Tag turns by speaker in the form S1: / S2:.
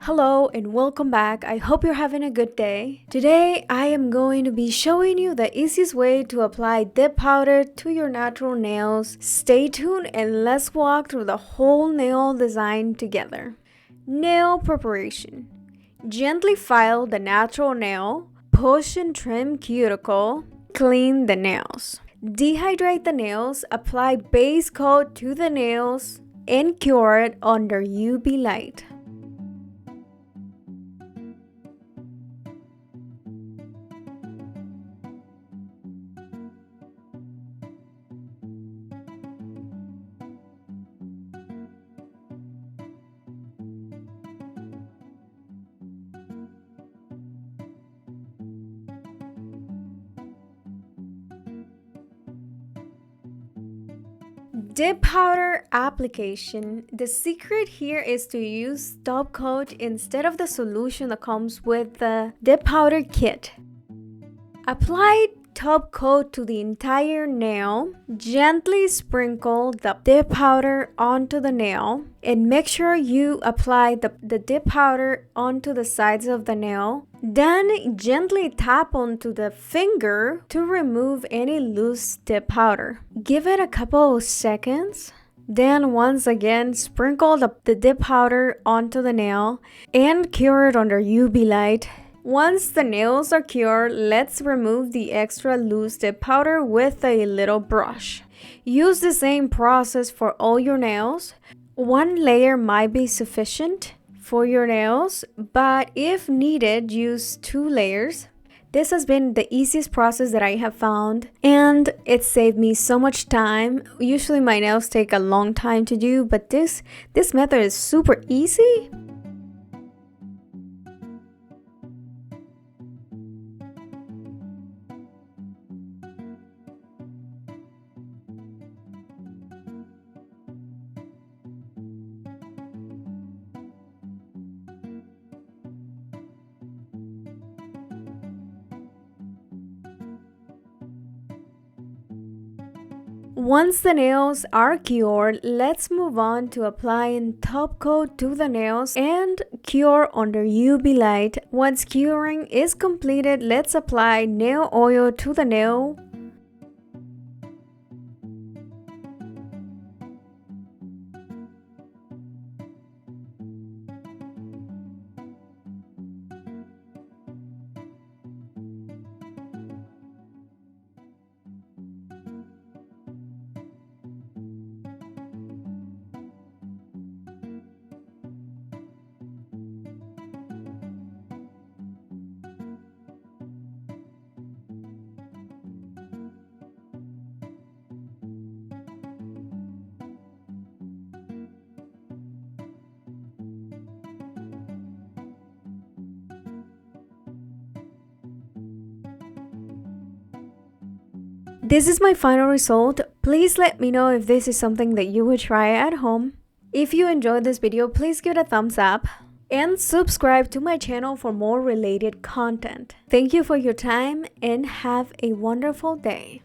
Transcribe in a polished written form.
S1: Hello and welcome back. I hope you're having a good day. Today I am going to be showing you the easiest way to apply dip powder to your natural nails. Stay tuned and let's walk through the whole nail design together. Nail preparation. Gently file the natural nail, push and trim cuticle, clean the nails. Dehydrate the nails, apply base coat to the nails, and cure it under UV light. Dip powder application. The secret here is to use top coat instead of the solution that comes with the dip powder kit. Apply top coat to the entire nail. Gently sprinkle the dip powder onto the nail and make sure you apply the dip powder onto the sides of the nail. Then gently tap onto the finger to remove any loose dip powder. Give it a couple of seconds. Then once again, sprinkle the dip powder onto the nail and cure it under UV light. Once the nails are cured, let's remove the extra loose dip powder with a little brush. Use the same process for all your nails. One layer might be sufficient for your nails, but if needed, use 2 layers. This has been the easiest process that I have found, and it saved me so much time. Usually my nails take a long time to do, but this method is super easy. Once the nails are cured, let's move on to applying top coat to the nails and cure under UV light. Once curing is completed, let's apply nail oil to the nail. This is my final result. Please let me know if this is something that you would try at home. If you enjoyed this video, please give it a thumbs up and subscribe to my channel for more related content. Thank you for your time and have a wonderful day.